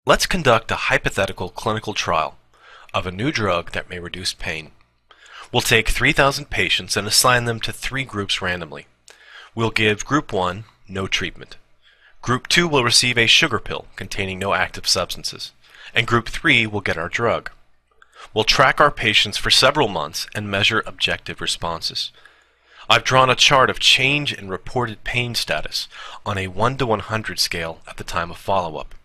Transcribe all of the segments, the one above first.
Let's conduct a hypothetical clinical trial of a new drug that may reduce pain. We'll take 3,000 patients and assign them to 3 groups randomly. We'll give Group 1 no treatment. Group 2 will receive a sugar pill containing no active substances. And Group 3 will get our drug. We'll track our patients for several months and measure objective responses. I've drawn a chart of change in reported pain status on a 1 to 100 scale at the time of follow-up.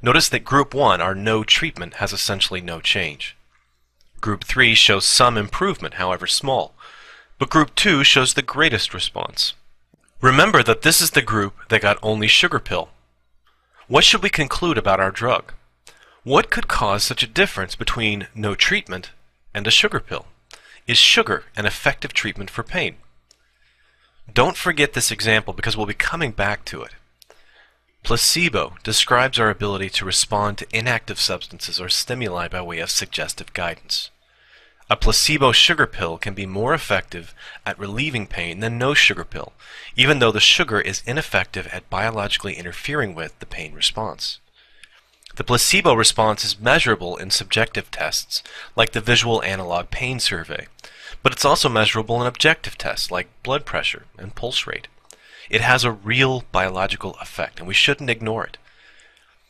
Notice that Group 1, our no treatment, has essentially no change. Group 3 shows some improvement, however small, but Group 2 shows the greatest response. Remember that this is the group that got only sugar pill. What should we conclude about our drug? What could cause such a difference between no treatment and a sugar pill? Is sugar an effective treatment for pain? Don't forget this example because we'll be coming back to it. Placebo describes our ability to respond to inactive substances or stimuli by way of suggestive guidance. A placebo sugar pill can be more effective at relieving pain than no sugar pill, even though the sugar is ineffective at biologically interfering with the pain response. The placebo response is measurable in subjective tests, like the Visual Analog Pain Survey, but it's also measurable in objective tests, like blood pressure and pulse rate. It has a real biological effect, and we shouldn't ignore it.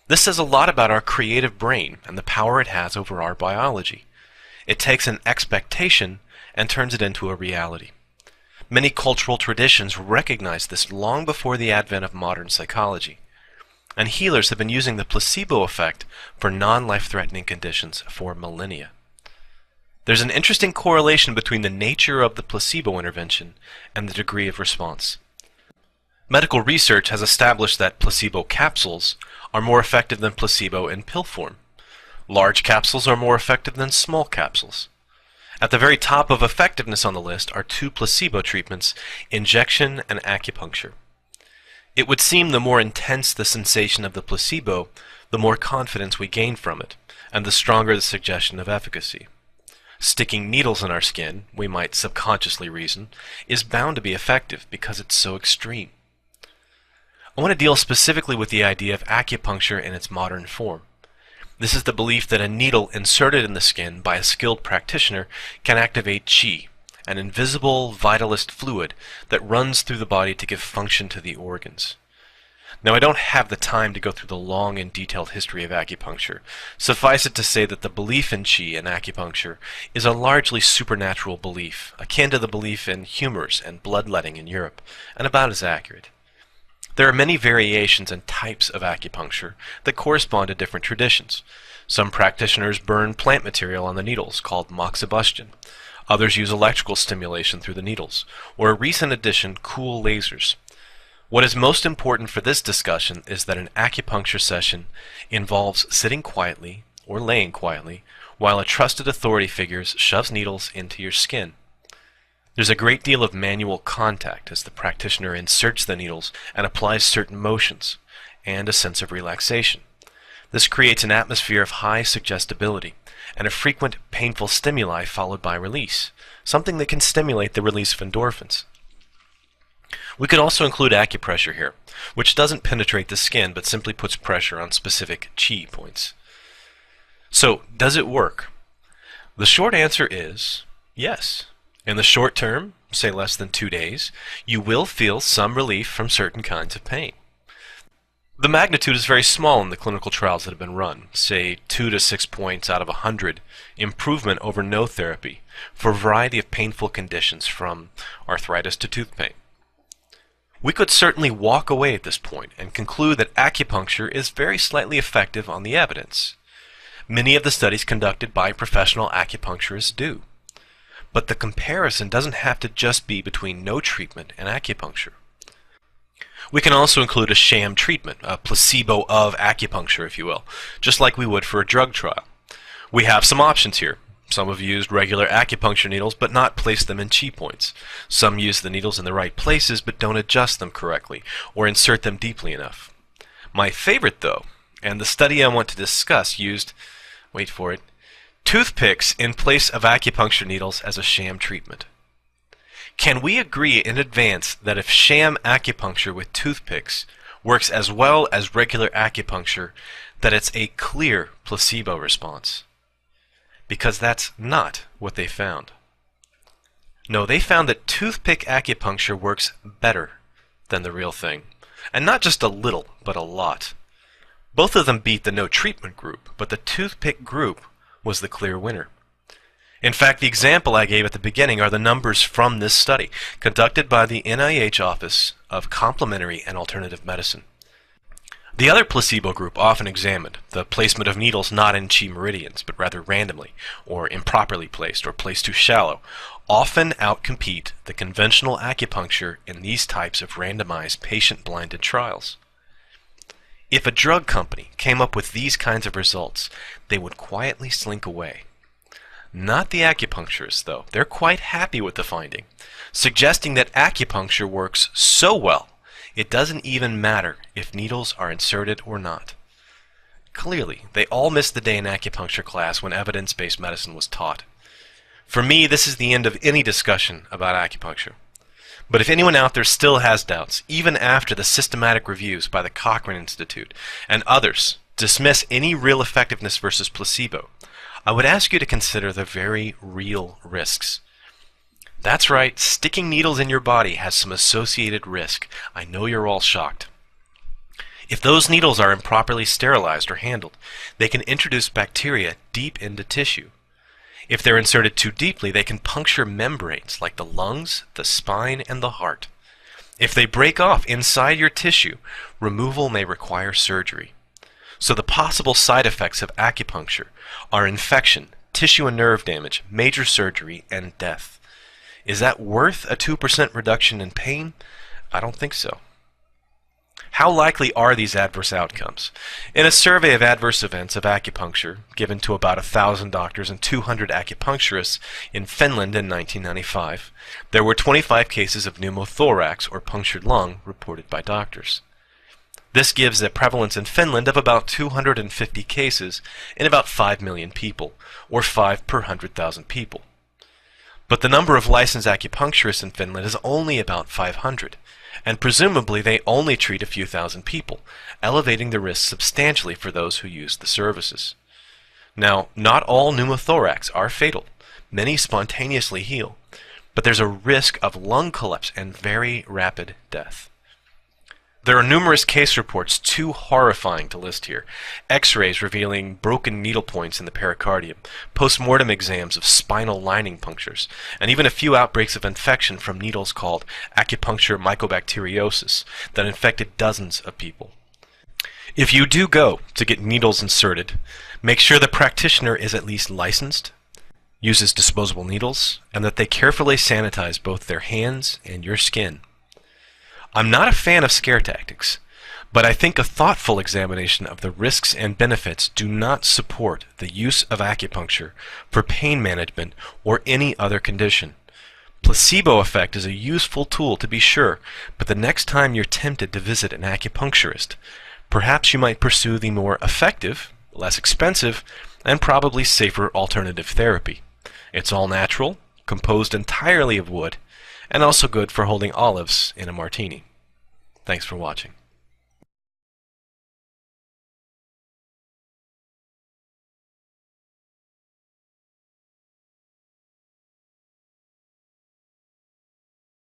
This says a lot about our creative brain and the power it has over our biology. It takes an expectation and turns it into a reality. Many cultural traditions recognize this long before the advent of modern psychology, and healers have been using the placebo effect for non-life-threatening conditions for millennia. There's an interesting correlation between the nature of the placebo intervention and the degree of response. Medical research has established that placebo capsules are more effective than placebo in pill form. Large capsules are more effective than small capsules. At the very top of effectiveness on the list are 2 placebo treatments, injection and acupuncture. It would seem the more intense the sensation of the placebo, the more confidence we gain from it, and the stronger the suggestion of efficacy. Sticking needles in our skin, we might subconsciously reason, is bound to be effective because it's so extreme. I want to deal specifically with the idea of acupuncture in its modern form. This is the belief that a needle inserted in the skin by a skilled practitioner can activate qi, an invisible vitalist fluid that runs through the body to give function to the organs. Now, I don't have the time to go through the long and detailed history of acupuncture. Suffice it to say that the belief in qi and acupuncture is a largely supernatural belief, akin to the belief in humors and bloodletting in Europe, and about as accurate. There are many variations and types of acupuncture that correspond to different traditions. Some practitioners burn plant material on the needles, called moxibustion. Others use electrical stimulation through the needles, or a recent addition, cool lasers. What is most important for this discussion is that an acupuncture session involves sitting quietly or laying quietly while a trusted authority figure shoves needles into your skin. There's a great deal of manual contact as the practitioner inserts the needles and applies certain motions, and a sense of relaxation. This creates an atmosphere of high suggestibility and a frequent painful stimuli followed by release, something that can stimulate the release of endorphins. We could also include acupressure here, which doesn't penetrate the skin but simply puts pressure on specific chi points. So, does it work? The short answer is yes. In the short term, say less than 2 days, you will feel some relief from certain kinds of pain. The magnitude is very small in the clinical trials that have been run, say 2 to 6 points out of 100 improvement over no therapy for a variety of painful conditions from arthritis to tooth pain. We could certainly walk away at this point and conclude that acupuncture is very slightly effective on the evidence. Many of the studies conducted by professional acupuncturists do. But the comparison doesn't have to just be between no treatment and acupuncture. We can also include a sham treatment, a placebo of acupuncture, if you will, just like we would for a drug trial. We have some options here. Some have used regular acupuncture needles but not placed them in chi points. Some use the needles in the right places but don't adjust them correctly or insert them deeply enough. My favorite, though, and the study I want to discuss used, wait for it, toothpicks in place of acupuncture needles as a sham treatment. Can we agree in advance that if sham acupuncture with toothpicks works as well as regular acupuncture, that it's a clear placebo response, because that's not what they found. No, they found that toothpick acupuncture works better than the real thing, and not just a little, but a lot. Both of them beat the no treatment group, but the toothpick group was the clear winner. In fact, the example I gave at the beginning are the numbers from this study, conducted by the NIH Office of Complementary and Alternative Medicine. The other placebo group often examined the placement of needles not in chi meridians, but rather randomly, or improperly placed, or placed too shallow, often outcompete the conventional acupuncture in these types of randomized patient-blinded trials. If a drug company came up with these kinds of results, they would quietly slink away. Not the acupuncturists, though. They're quite happy with the finding, suggesting that acupuncture works so well it doesn't even matter if needles are inserted or not. Clearly, they all missed the day in acupuncture class when evidence-based medicine was taught. For me, this is the end of any discussion about acupuncture. But if anyone out there still has doubts, even after the systematic reviews by the Cochrane Institute and others dismiss any real effectiveness versus placebo, I would ask you to consider the very real risks. That's right, sticking needles in your body has some associated risk. I know you're all shocked. If those needles are improperly sterilized or handled, they can introduce bacteria deep into tissue. If they're inserted too deeply, they can puncture membranes like the lungs, the spine, and the heart. If they break off inside your tissue, removal may require surgery. So the possible side effects of acupuncture are infection, tissue and nerve damage, major surgery, and death. Is that worth a 2% reduction in pain? I don't think so. How likely are these adverse outcomes? In a survey of adverse events of acupuncture given to about 1,000 doctors and 200 acupuncturists in Finland in 1995, there were 25 cases of pneumothorax or punctured lung reported by doctors. This gives a prevalence in Finland of about 250 cases in about 5 million people, or 5 per 100,000 people. But the number of licensed acupuncturists in Finland is only about 500, and presumably they only treat a few thousand people, elevating the risk substantially for those who use the services. Now, not all pneumothorax are fatal. Many spontaneously heal, but there's a risk of lung collapse and very rapid death. There are numerous case reports too horrifying to list here. X-rays revealing broken needle points in the pericardium, post-mortem exams of spinal lining punctures, and even a few outbreaks of infection from needles called acupuncture mycobacteriosis that infected dozens of people. If you do go to get needles inserted, make sure the practitioner is at least licensed, uses disposable needles, and that they carefully sanitize both their hands and your skin. I'm not a fan of scare tactics, but I think a thoughtful examination of the risks and benefits do not support the use of acupuncture for pain management or any other condition. Placebo effect is a useful tool to be sure, but the next time you're tempted to visit an acupuncturist, perhaps you might pursue the more effective, less expensive, and probably safer alternative therapy. It's all natural, composed entirely of wood, and also good for holding olives in a martini. Thanks for watching.